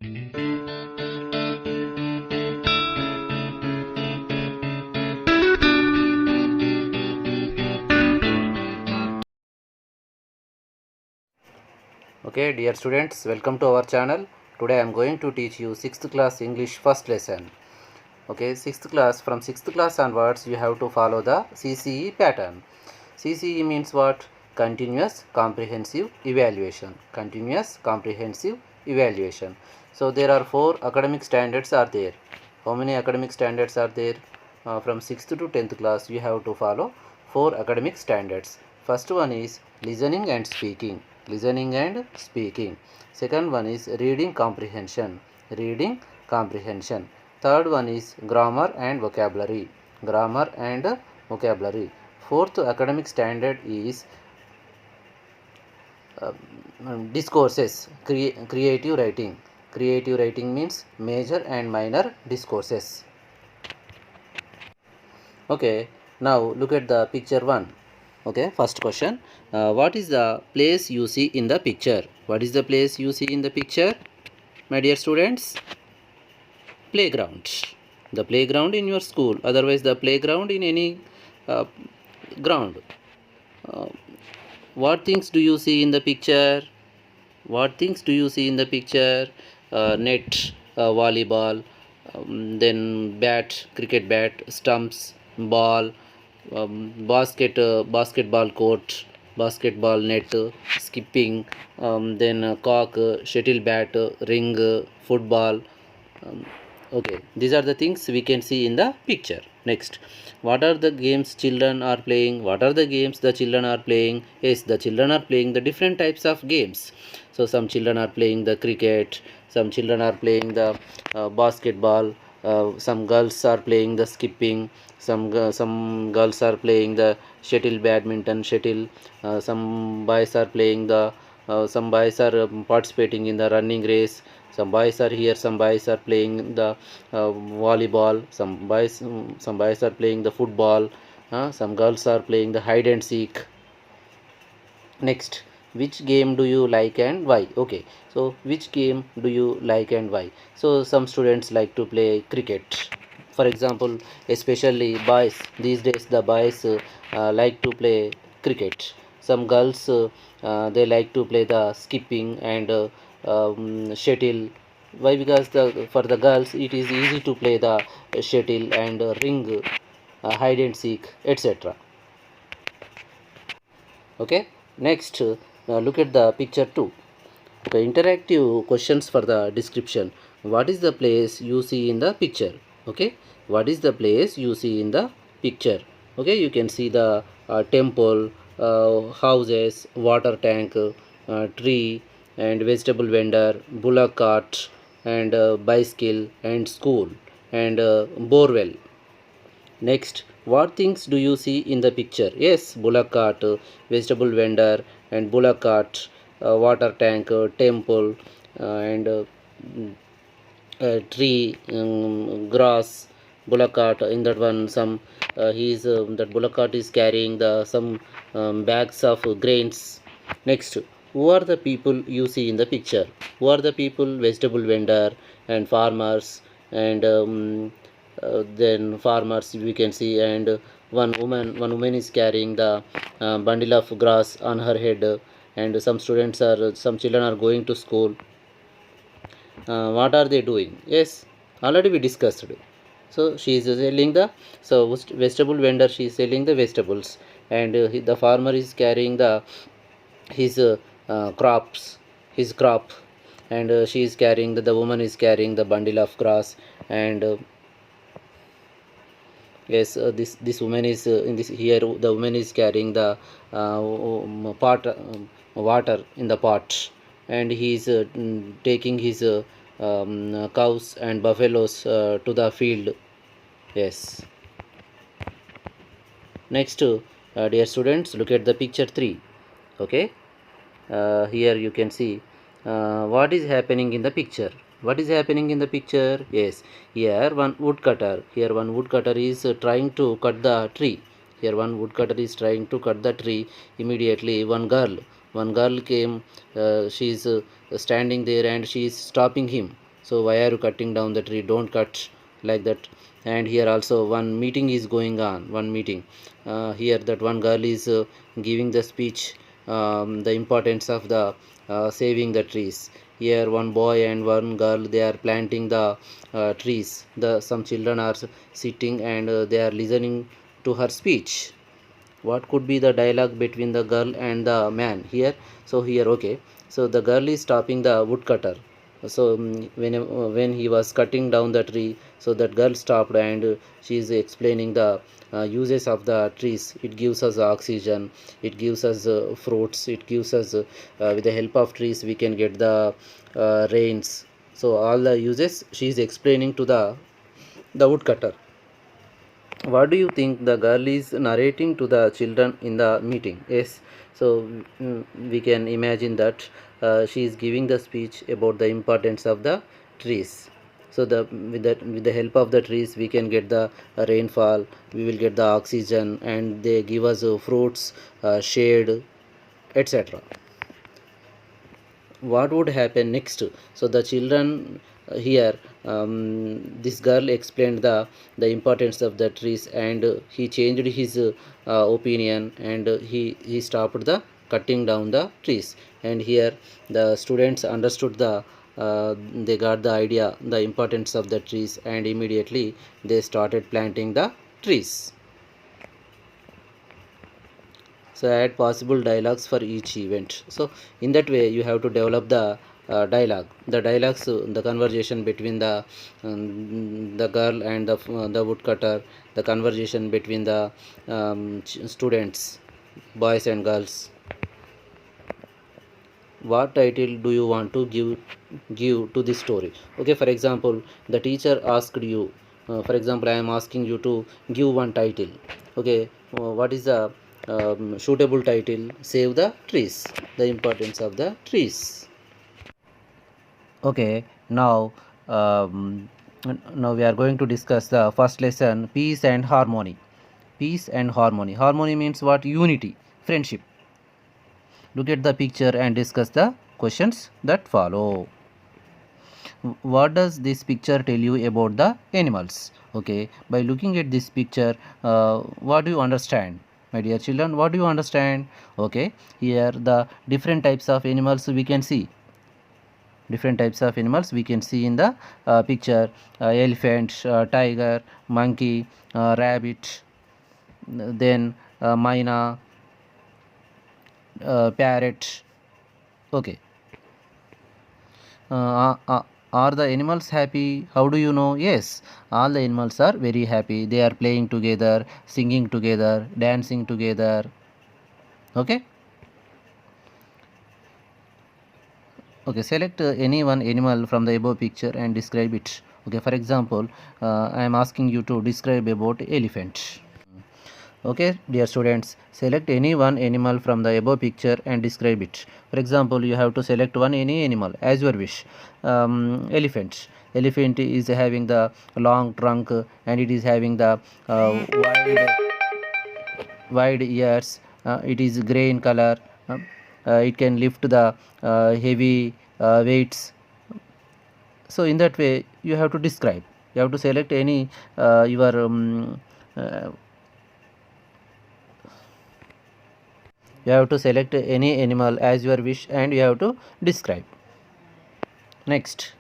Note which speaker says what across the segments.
Speaker 1: Okay, dear students, welcome to our channel. Today I am going to teach you 6th class English first lesson. Okay, 6th class, from 6th class onwards you have to follow the CCE pattern. CCE means what? Continuous comprehensive evaluation. Continuous comprehensive evaluation. So there are 4 academic standards are there. How many academic standards are there? From 6th to 10th class you have to follow 4 academic standards. First one is listening and speaking. Listening and speaking. Second one is reading comprehension. Reading comprehension. Third one is grammar and vocabulary. Grammar and vocabulary. Fourth academic standard is discourses, creative writing. Creative writing means major and minor discourses. Okay, now look at the picture 1. Okay, first question. What is the place you see in the picture? What is the place you see in the picture, my dear students? Playground. The playground in your school, otherwise the playground in any ground. What things do you see in the picture? What things do you see in the picture? Net, volleyball, then bat, cricket bat, stumps, ball, basketball court, basketball net, skipping, then cock, shuttle bat, ring, football. Okay, these are the things we can see in the picture. Next, what are the games children are playing? What are the games the children are playing? Yes, the children are playing the different types of games. So some children are playing the cricket, some children are playing the basketball, some girls are playing the skipping, some girls are playing the shuttle badminton shuttle, some boys are participating in the running race, some boys are here, some boys are playing the volleyball, some boys are playing the football, some girls are playing the hide and seek. Next, which game do you like and why? Okay, so which game do you like and why? So some students like to play cricket, for example, especially boys. These days the boys like to play cricket. Some girls they like to play the skipping and shuttle. Why? Because for the girls it is easy to play the shuttle and ring, hide and seek, etc. Okay, next, look at the picture 2. Okay, interactive questions for the description. What is the place you see in the picture? Okay, what is the place you see in the picture? Okay, you can see the temple, houses, water tank, tree, and vegetable vendor, bullock cart, and bicycle, and school, and borewell. Next, what things do you see in the picture? Yes, bullock cart, vegetable vendor, and bullock cart, water tank, temple, and tree, grass, bullock cart. In that one, some that bullock cart is carrying the some bags of grains. Next, who are the people you see in the picture? Who are the people? Vegetable vendor and farmers, and then farmers we can see, and one woman is carrying the bundle of grass on her head, and some children are going to school. What are they doing? Yes, already we discussed. So she is selling the, so vegetable vendor, she is selling the vegetables, and the farmer is carrying the his crops, his crop, and she is carrying the woman is carrying the bundle of grass, and yes, this woman is in this here, the woman is carrying the pot, water in the pot, and he is taking his cows and buffaloes to the field. Yes. Next, dear students, look at the picture 3. Okay, here you can see what is happening in the picture. What is happening in the picture? Yes, here one woodcutter, is trying to cut the tree. Here one woodcutter is trying to cut the tree. Immediately one girl came, she is standing there and she is stopping him. So why are you cutting down the tree? Don't cut like that. And here also one meeting is going on, one meeting. Here that one girl is giving the speech, the importance of the saving the trees. Here one boy and one girl, they are planting the trees. The some children are sitting and they are listening to her speech. What could be the dialogue between the girl and the man here? So here, okay, so the girl is stopping the woodcutter. So when he was cutting down the tree, so that girl stopped and she is explaining the uses of the trees. It gives us oxygen, it gives us fruits, it gives us with the help of trees we can get the rains. So all the uses she is explaining to the woodcutter. What do you think the girl is narrating to the children in the meeting? Yes, so we can imagine that she is giving the speech about the importance of the trees. So the with the help of the trees we can get the rainfall, we will get the oxygen, and they give us fruits, shade, etc. What would happen next? So the children here, this girl explained the importance of the trees, and he changed his opinion, and he stopped the cutting down the trees. And here the students understood they got the idea the importance of the trees, and immediately they started planting the trees. So add possible dialogues for each event. So in that way you have to develop the dialogues, the conversation between the girl and the woodcutter, the conversation between the students, boys and girls. What title do you want to give to this story? Okay, for example, the teacher asked you, for example, I am asking you to give one title. Okay, what is the suitable title? Save the trees, the importance of the trees. Okay, now we are going to discuss the first lesson, peace and harmony. Peace and harmony. Harmony means what? Unity, friendship. Look at the picture and discuss the questions that follow. What does this picture tell you about the animals? Okay, by looking at this picture, what do you understand, my dear children? What do you understand? Okay, here the different types of animals we can see. Different types of animals we can see in the picture: elephant, tiger, monkey, rabbit, then myna, parrot. Okay, are the animals happy? How do you know? Yes, all the animals are very happy. They are playing together, singing together, dancing together. Okay, okay, select any one animal from the above picture and describe it. Okay, for example, I am asking you to describe about elephant. Okay, dear students, select any one animal from the above picture and describe it. For example, you have to select any animal as your wish. Elephant. Elephant is having the long trunk, and it is having the wide ears. It is gray in color. It can lift the heavy weights. So in that way you have to describe. You have to select any your uh, you have to select any animal as your wish, and you have to describe. Next,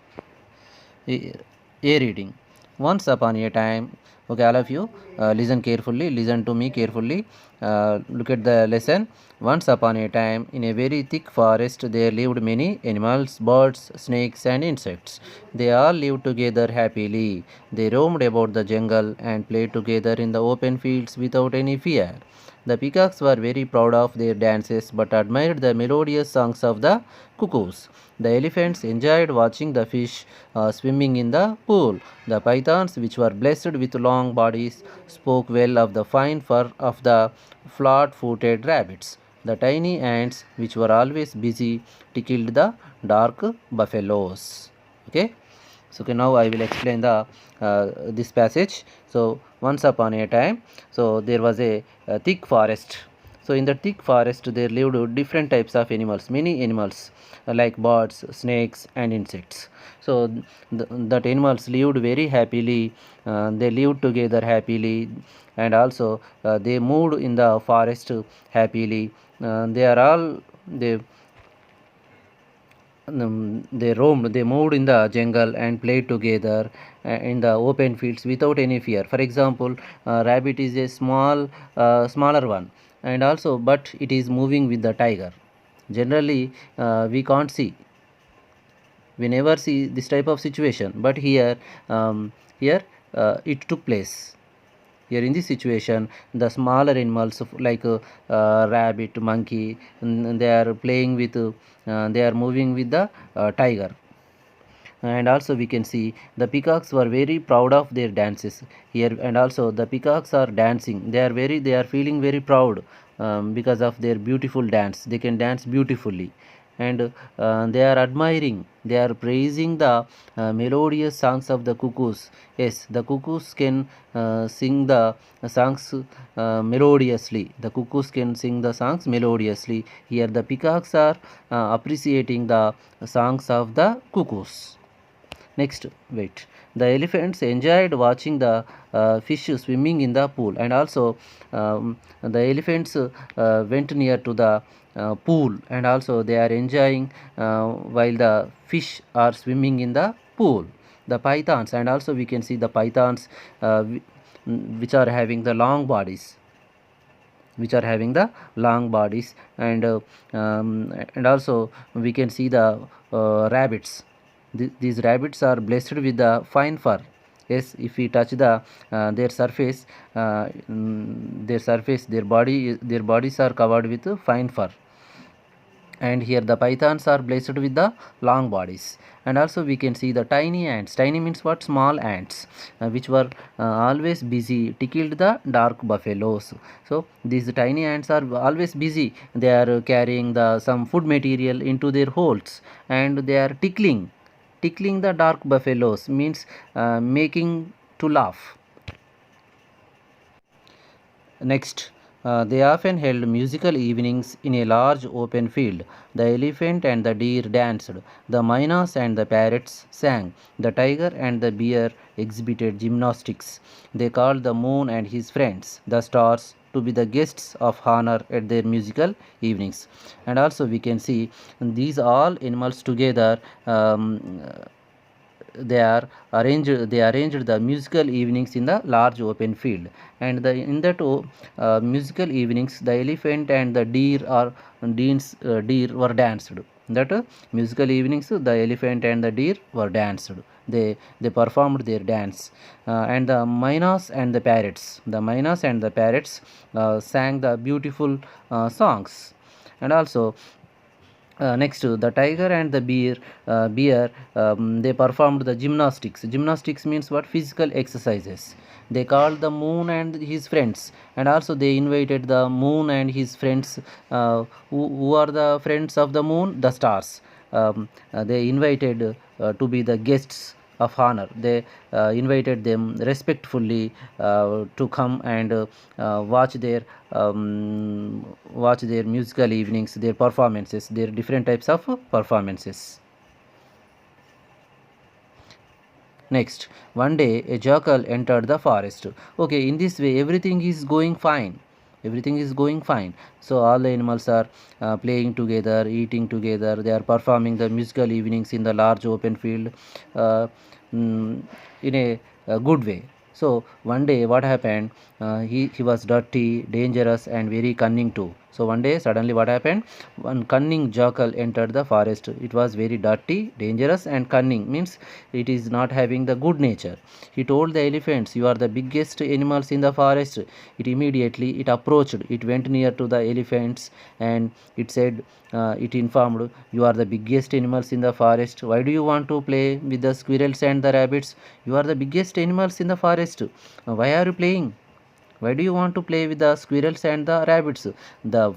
Speaker 1: a reading. Once upon a time. Okay, all of you listen carefully, listen to me carefully. Look at the lesson. Once upon a time, in a very thick forest, there lived many animals, birds, snakes, and insects. They all lived together happily. They roamed about the jungle and played together in the open fields without any fear. The peacocks were very proud of their dances but admired the melodious songs of the cuckoos. The elephants enjoyed watching the fish swimming in the pool. The pythons, which were blessed with long bodies, spoke well of the fine fur of the flat footed rabbits. The tiny ants, which were always busy, tickled the dark buffaloes. Okay, so okay, now I will explain the this passage. So once upon a time, so there was a thick forest. So in the thick forest there lived different types of animals, many animals like birds, snakes and insects. So that animals lived very happily, they lived together happily, and also they moved in the forest happily. They are all they roamed, they moved in the jungle and played together in the open fields without any fear. For example, rabbit is a smaller one, and also but it is moving with the tiger. Generally, we can't see, we never see this type of situation, but here it took place. Here in this situation, the smaller animals like rabbit, monkey, they are playing with, they are moving with the tiger. And also we can see the peacocks were very proud of their dances here, and also the peacocks are dancing, they are feeling very proud, because of their beautiful dance, they can dance beautifully. And they are admiring, they are praising the melodious songs of the cuckoos. Yes, the cuckoos can sing the songs melodiously, the cuckoos can sing the songs melodiously. Here the peacocks are appreciating the songs of the cuckoos. Next, wait. The elephants enjoyed watching the fish swimming in the pool, and also the elephants went near to the pool, and also they are enjoying while the fish are swimming in the pool. The pythons, and also we can see the pythons which are having the long bodies, and also we can see the rabbits. These rabbits are blessed with the fine fur. Yes, if we touch the their surface, their bodies are covered with fine fur. And here the pythons are blessed with the long bodies. And also we can see the tiny ants. Tiny means what? Small ants, which were always busy tickled the dark buffaloes. So these tiny ants are always busy, they are carrying the some food material into their holes, and they are tickling the dark buffaloes, means making to laugh. Next, they often held musical evenings in a large open field. The elephant and the deer danced, the mynas and the parrots sang, the tiger and the bear exhibited gymnastics. They called the moon and his friends, the stars, to be the guests of honor at their musical evenings. And also we can see these all animals together, they arranged the musical evenings in the large open field. And in that musical evenings, the elephant and the deer were danced. That musical evenings, the elephant and the deer were danced, they performed their dance. And the mynas and the parrots sang the beautiful songs. And also next, the tiger and the bear, they performed the gymnastics. Gymnastics means what? Physical exercises. They called the moon and his friends, and also they invited the moon and his friends. Who are the friends of the moon? The stars. They invited to be the guests of honor. They invited them respectfully to come and watch their musical evenings, their performances, their different types of performances. Next, one day a jackal entered the forest. Okay, in this way everything is going fine. Everything is going fine. So all the animals are playing together, eating together. They are performing the musical evenings in the large open field, uh, in a good way. So one day what happened? He was dirty, dangerous, and very cunning too. So one day suddenly what happened? One cunning jackal entered the forest. It was very dirty, dangerous, and cunning, means it is not having the good nature. He told the elephants, "You are the biggest animals in the forest." It approached, it went near to the elephants, and it said, it informed, "You are the biggest animals in the forest. Why do you want to play with the squirrels and the rabbits? You are the biggest animals in the forest. Why are you playing? Why do you want to play with the squirrels and the rabbits?"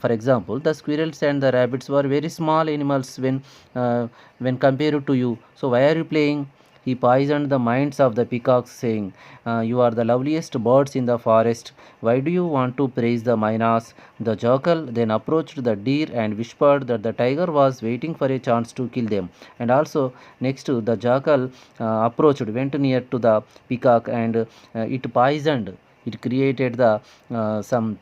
Speaker 1: For example, the squirrels and the rabbits were very small animals when compared to you. So why are you playing? he poisoned the minds of the peacocks, saying, You are the loveliest birds in the forest. Why do you want to praise the mynas? The jackal then approached the deer and whispered that the tiger was waiting for a chance to kill them. And also, next, the jackal went near to the peacock, and it poisoned. It created the some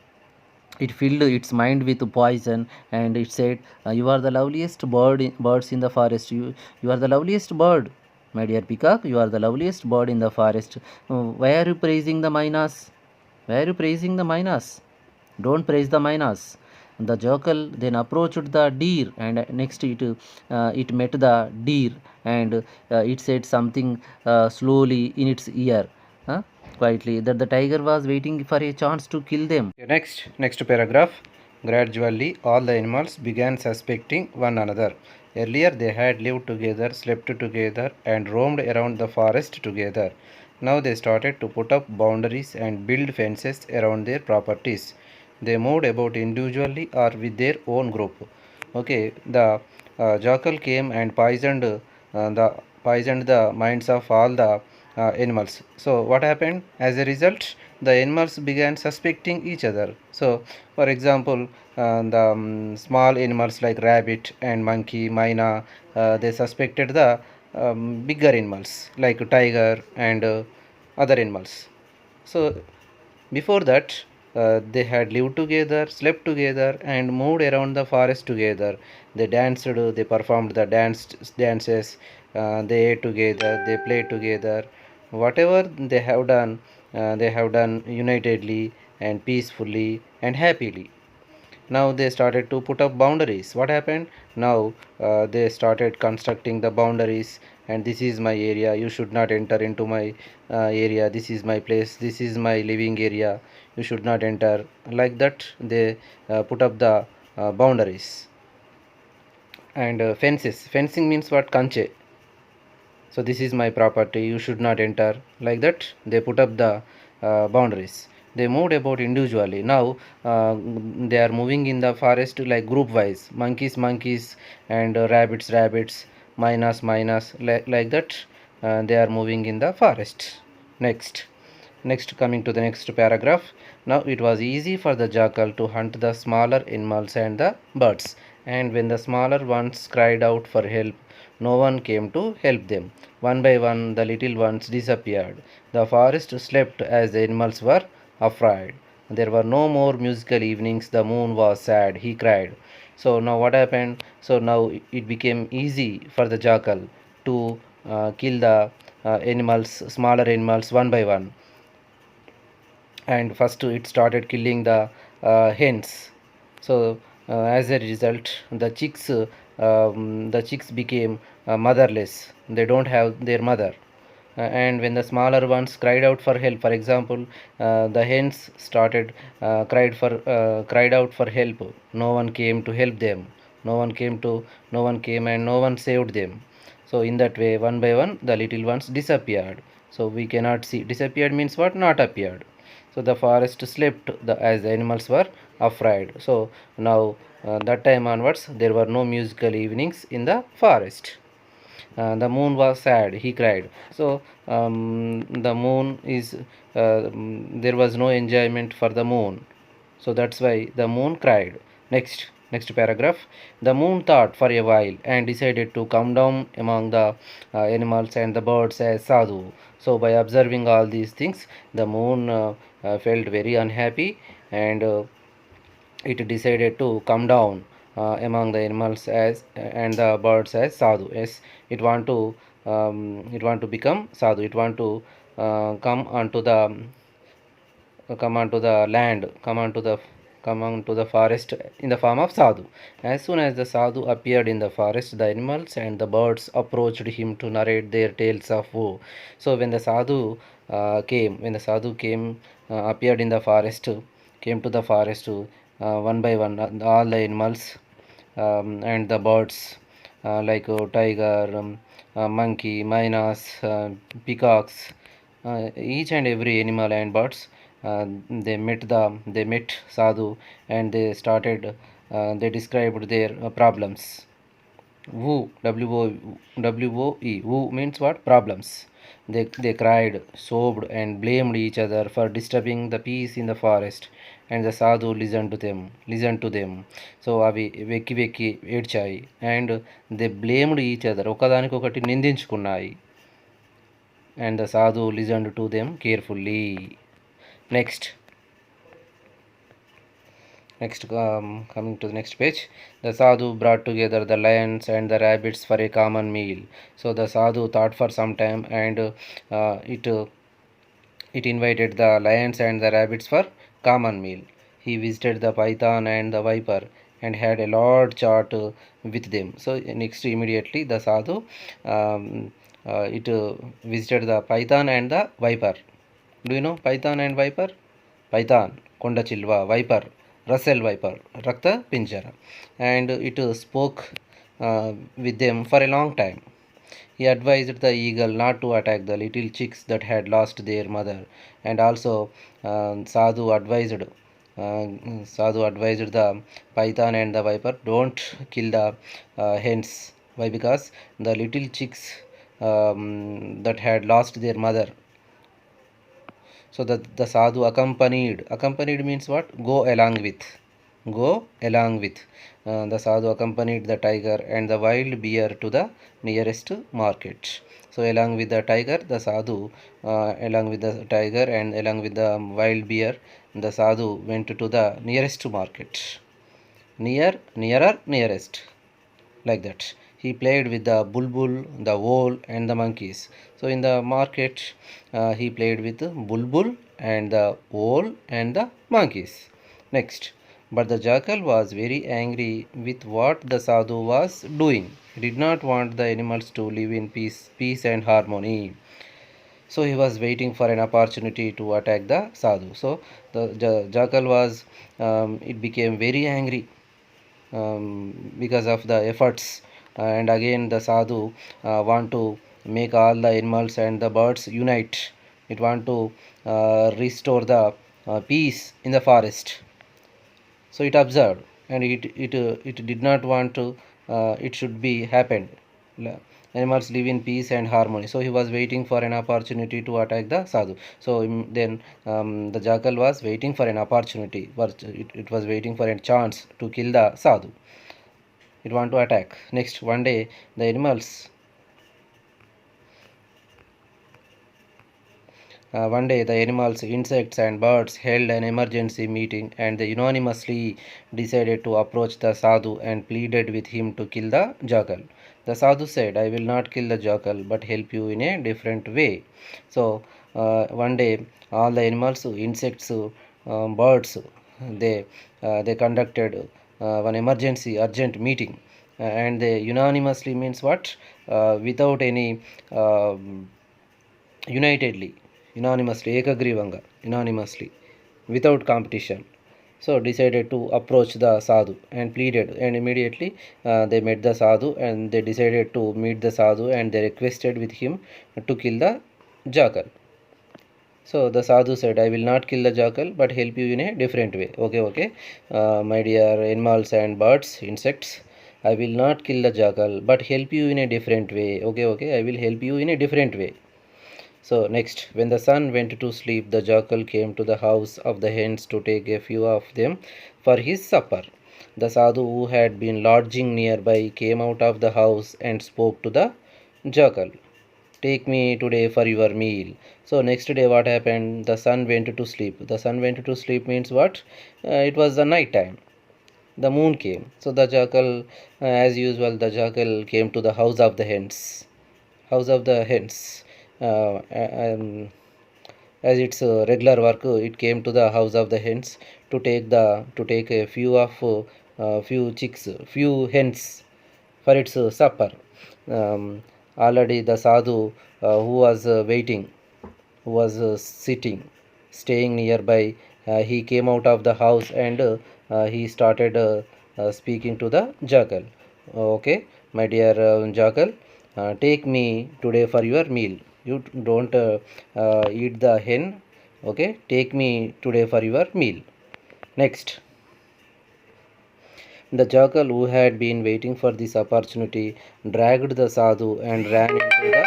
Speaker 1: it filled its mind with poison, and it said, You are the loveliest birds in the forest. You are the loveliest bird, my dear peacock. You are the loveliest bird in the forest. Why are you praising the mynas? Why are you praising the mynas? Don't praise the mynas. The jackal then approached the deer, and next it met the deer, and it said something slowly in its ear, huh, quietly, that the tiger was waiting for a chance to kill them. Next paragraph. Gradually, all the animals began suspecting one another. Earlier, they had lived together, slept together, and roamed around the forest together. Now they started to put up boundaries and build fences around their properties. They moved about individually or with their own group. Okay, the jackal came and poisoned the minds of all the animals. So what happened? As a result, the animals began suspecting each other. So, for example, the small animals like rabbit and monkey, myna, they suspected the bigger animals like tiger and other animals. So, before that, they had lived together, slept together, and moved around the forest together. They danced, they performed the dances, they ate together, they played together. Whatever they have done unitedly and peacefully and happily. Now they started to put up boundaries. What happened? Now they started constructing the boundaries, and this is my area, you should not enter into my area, this is my place, this is my living area, you should not enter. Like that, they put up the boundaries. And fencing means what? Kanche. So this is my property, you should not enter. Like that, they put up the boundaries. They moved about individually. Now they are moving in the forest like group wise, monkeys and rabbits, minus, like that, they are moving in the forest. Next, coming to the next paragraph. Now it was easy for the jackal to hunt the smaller animals and the birds, and when the smaller ones cried out for help, no one came to help them. One by one, the little ones disappeared. The forest slept as the animals were afraid. There were no more musical evenings. The moon was sad, he cried. So now what happened? So now it became easy for the jackal to kill the smaller animals one by one. And first it started killing the hens. So as a result, the chicks became motherless. They don't have their mother. And when the smaller ones cried out for help, for example, the hens cried out for help. No one came to help them. No one came and no one saved them. So in that way, one by one, the little ones disappeared. So we cannot see. Disappeared means what? Not appeared. So the forest slept as the animals were afraid. So now that time onwards, there were no musical evenings in the forest. The moon was sad, he cried. So the moon is there was no enjoyment for the moon. So that's why the moon cried. Next paragraph. The moon thought for a while and decided to come down among the animals and the birds as sadhu. So by observing all these things, the moon felt very unhappy, and it decided to come down among the animals as and the birds as sadhu. Yes, it want to become sadhu. It want to come onto the land, come onto the forest in the form of sadhu. As soon as the sadhu appeared in the forest, the animals and the birds approached him to narrate their tales of woe. So when the sadhu came, appeared in the forest, came to the forest, one by one, all the animals and the birds like tiger, monkey, mynas, peacocks, each and every animal and birds, they met sadhu, and they described their problems. Woo, W-O-E. Woo means what? Problems. They cried, sobbed, and blamed each other for disturbing the peace in the forest. And the sadhu listened to them. So అవి వెక్కి వెక్కి ఏడ్చాయి. And they blamed each other. ఒకదానికొకటి నిందించుకున్నాయి. And the sadhu listened to them carefully. Coming to the next page, the sadhu brought together the lions and the rabbits for a common meal. So the sadhu thought for some time, and it invited the lions and the rabbits for common meal. He visited the python and the viper and had a large chat with them. So next, immediately the sadhu it visited the python and the viper. Do you know python and viper? Python, Konda Chilva, viper, Russell viper, Rakta Pinjara, and it spoke with them for a long time. He advised the eagle not to attack the little chicks that had lost their mother, and also Sadhu advised the python and the viper, don't kill the hens. Why? Because the little chicks that had lost their mother. So the sadhu accompanied means what? Go along with. The sadhu accompanied the tiger and the wild bear to the nearest market. So along with the tiger, the sadhu along with the tiger and along with the wild bear, the sadhu went to the nearest market. Nearest, like that. He played with the bulbul, the owl, and the monkeys. So in the market, he played with the bulbul and the owl and the monkeys. Next, but the jackal was very angry with what the sadhu was doing. He did not want the animals to live in peace and harmony. So he was waiting for an opportunity to attack the sadhu. So the jackal was, it became very angry because of the efforts, and again the sadhu want to make all the animals and the birds unite. It want to restore the peace in the forest. So it observed, and it did not want to it should be happened. Animals live in peace and harmony. So he was waiting for an opportunity to attack the sadhu. So then the jackal was waiting for an opportunity, but it was waiting for a chance to kill the sadhu. It want to attack. Next, one day the animals insects, and birds held an emergency meeting, and they unanimously decided to approach the sadhu and pleaded with him to kill the jackal. The sadhu said, I will not kill the jackal but help you in a different way. So one day all the animals, insects, birds, they conducted one emergency urgent meeting, and they unanimously means what? Without any unanimously, ekagreevanga, unanimously, without competition. So decided to approach the sadhu and pleaded, and immediately they met the sadhu, and they decided to meet the sadhu, and they requested with him to kill the jackal. So the sadhu said, I will not kill the jackal but help you in a different way. Okay, my dear animals and birds, insects, I will not kill the jackal but help you in a different way. Okay, I will help you in a different way. So next, when the sun went to sleep, the jackal came to the house of the hens to take a few of them for his supper. The sadhu, who had been lodging nearby, came out of the house and spoke to the jackal. Take me today for your meal. So next day what happened? The sun went to sleep. The sun went to sleep means what? It was the night time. The moon came. So the jackal, as usual, the jackal came to the house of the hens. As its regular work, it came to the house of the hens to take a few chicks, few hens for its supper. Already the sadhu who was waiting, who was staying nearby, he came out of the house, and he started speaking to the jackal. Okay, my dear jackal, take me today for your meal. You don't eat the hen. Okay, take me today for your meal. Next, The jackal, who had been waiting for this opportunity, dragged the sadhu and ran into the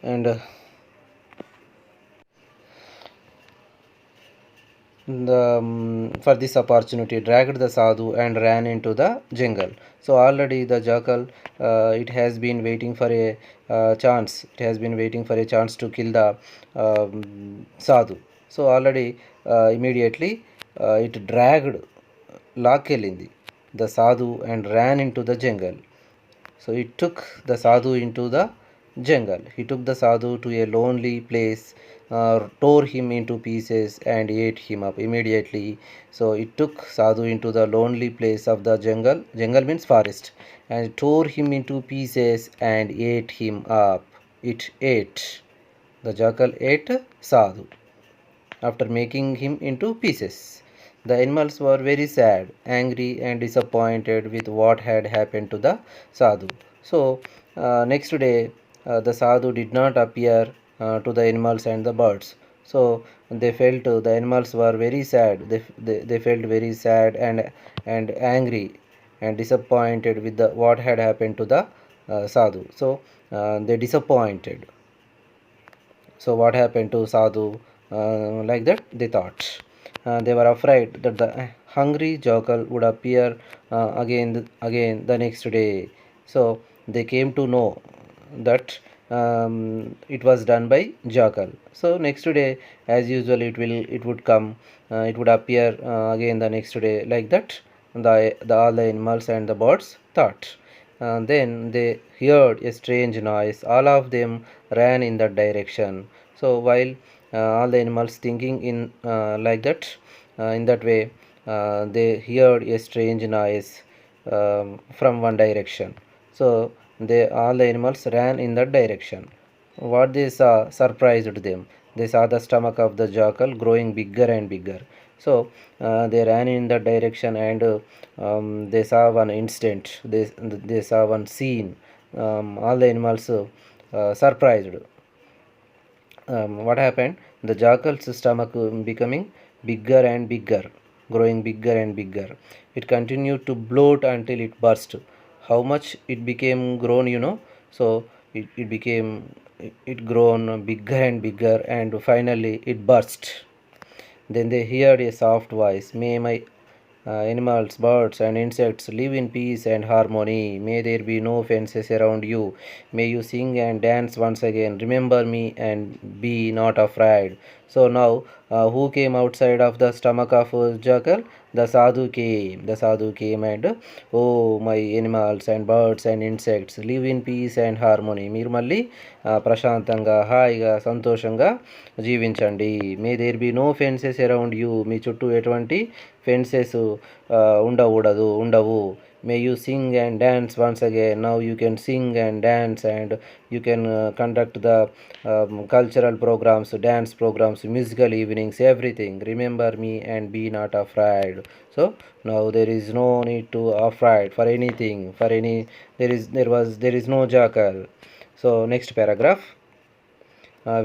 Speaker 1: and for this opportunity dragged the sadhu and ran into the jungle. So already the jackal, it has been waiting for a chance. It has been waiting for a chance to kill the sadhu. So already immediately it dragged లాక్కెళ్ళింది the sadhu and ran into the jungle. So he took the sadhu into the jungle. He took the sadhu to a lonely place, tore him into pieces, and ate him up immediately. So it took sadhu into the lonely place of the jungle. Jungle means forest, and tore him into pieces and ate him up. It ate. The jackal ate sadhu after making him into pieces. The animals were very sad, angry, and disappointed with what had happened to the sadhu. So, next day, the sadhu did not appear to the animals and the birds. So, they felt the animals were very sad. They felt very sad and angry and disappointed with the what had happened to the sadhu. So, they disappointed. So what happened to sadhu? Like that they thought. They were afraid that the hungry jackal would appear again the next day. So they came to know that it was done by jackal. So next day, as usual, it would come. It would appear again the next day, like that. The all the animals and the birds thought. Then they heard a strange noise. All of them ran in that direction. So while all the animals thinking in like that, in that way, they heard a strange noise from one direction. So they all the animals ran in that direction. What they saw surprised them. They saw the stomach of the jackal growing bigger and bigger. So they ran in that direction, and they saw one instant. They saw one scene. All the animals surprised. What happened? The jackal's stomach becoming bigger and bigger, growing bigger and bigger. It continued to bloat until it burst. How much it became grown? So it became it grown bigger and bigger, and finally it burst. Then they heard a soft voice. May my animals, birds, and insects live in peace and harmony. May there be no fences around you. May you sing and dance once again. Remember me and be not afraid. So now, who came outside of the stomach of jackal? The sadhu came. The sadhu came and, oh, my animals and birds and insects, live in peace and harmony. మీరు మళ్ళీ ప్రశాంతంగా హాయిగా సంతోషంగా జీవించండి. May there be no fences around you. మీ చుట్టూ ఎటువంటి fences ఉండవు. May you sing and dance once again. Now you can sing and dance, and you can conduct the cultural programs, dance programs, musical evenings, everything. Remember me and be not afraid. So now there is no need to afraid for anything, for any. There is no jackal. So next paragraph.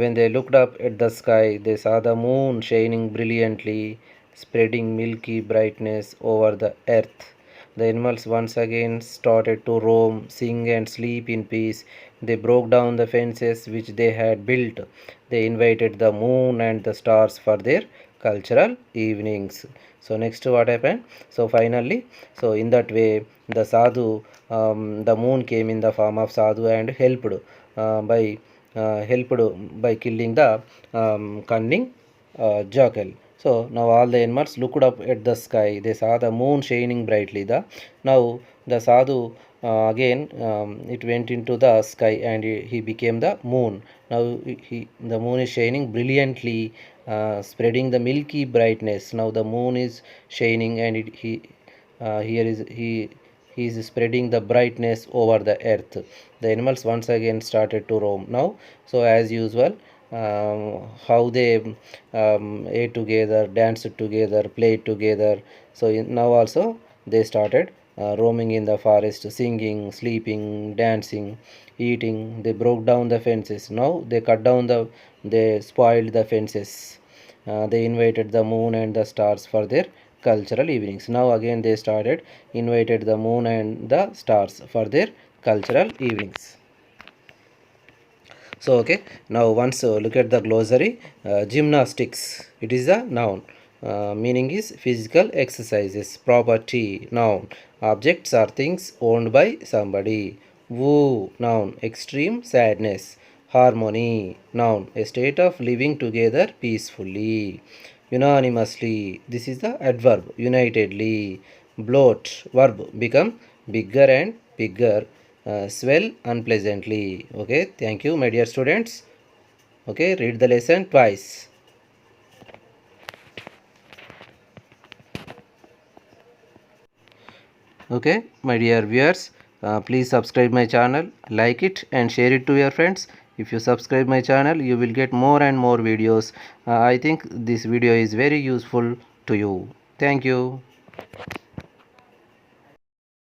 Speaker 1: When they looked up at the sky, they saw the moon shining brilliantly, spreading milky brightness over the earth. The animals once again started to roam, sing, and sleep in peace. They broke down the fences which they had built. They invited the moon and the stars for their cultural evenings. So next what happened? So finally, so in that way, the sadhu, the moon came in the form of sadhu and helped by killing the cunning jackal. So now all the animals looked up at the sky. They saw the moon shining brightly. Now the sadhu again it went into the sky, and he became the moon. Now the moon is shining brilliantly, spreading the milky brightness. Now the moon is shining, and here is he is spreading the brightness over the earth. The animals once again started to roam now. So as usual, how they ate together, danced together, played together. So now also they started roaming in the forest, singing, sleeping, dancing, eating. They broke down the fences. Now they cut down they spoiled the fences. they invited the moon and the stars for their cultural evenings. Now again they started invited the moon and the stars for their cultural evenings. So okay, now once look at the glossary. Gymnastics, it is a noun. Meaning is physical exercises. Property, noun. Objects are things owned by somebody. Woo, noun. Extreme sadness. Harmony, noun. A state of living together peacefully. Unanimously, this is the adverb. Unitedly. Bloat, verb. Become bigger and bigger. Swell unpleasantly. Okay, thank you my dear students. Okay, read the lesson twice. Okay, my dear viewers, please subscribe my channel, like it and share it to your friends. If you subscribe my channel, you will get more and more videos. I think this video is very useful to you. Thank you.